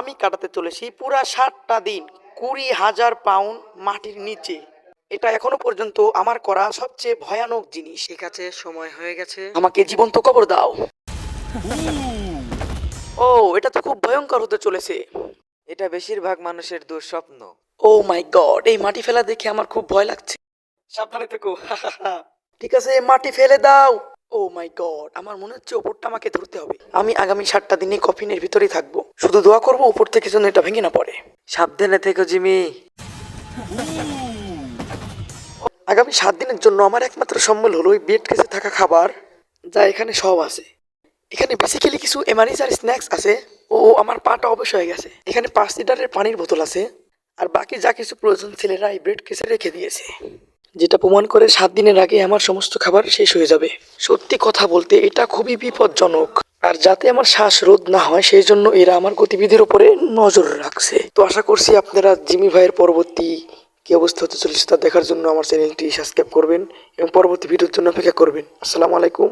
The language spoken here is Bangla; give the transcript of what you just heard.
আমি কাটাতে চলেছি পুরা 7টা দিন 20,000 পাউন্ড মাটির নিচে। এটা এখনো পর্যন্ত আমার করা সবচেয়ে ভয়ানক জিনিস। ঠিক আছে, সময় হয়ে গেছে। আমাকে জীবন্ত কবর দাও। ও, এটা তো খুব ভয়ঙ্কর হতে চলেছে। এটা বেশিরভাগ মানুষের দুঃস্বপ্ন। ও মাই গড, এই মাটি ফেলা দেখে আমার খুব ভয় লাগছে। সাবধানে থেকো। ঠিক আছে, মাটি ফেলে দাও। ও মাই গড, আমার মনে হচ্ছে ওপরটা আমাকে ধরতে হবে। আমি আগামী 7টা দিনে কফিনের ভিতরেই থাকবো, শুধু দোয়া করবো উপর থেকে যেন এটা ভেঙে না পড়ে। সাবধানে থেকো জিমি। আগামী 7 দিনের জন্য আমার একমাত্র সম্বল হলো ওই বেড কেসে থাকা খাবার, যা এখানে সব আছে। এখানে বেসিক্যালি কিছু এমারিজ আর স্ন্যাক্স আছে। ও, আমার পাটা অবশ্য হয়ে গেছে। এখানে 5 লিটারের পানির বোতল আছে, আর বাকি যা কিছু প্রয়োজন ছেলেরা এই ব্রেড কেসে রেখে দিয়েছে, যেটা প্রমাণ করে 7 দিনের আগে আমার সমস্ত খাবার শেষ হয়ে যাবে। সত্যি কথা বলতে এটা খুবই বিপজ্জনক, আর যাতে আমার শ্বাসরোধ না হয় সেই জন্য এরা আমার গতিবিধির উপরে নজর রাখছে। তো আশা করছি আপনারা জিমি ভাইয়ের পরবর্তী কি অবস্থা হতে চলেছে তা দেখার জন্য আমার চ্যানেলটি সাবস্ক্রাইব করবেন এবং পরবর্তী ভিডিওর জন্য অপেক্ষা করবেন। আসসালামু আলাইকুম।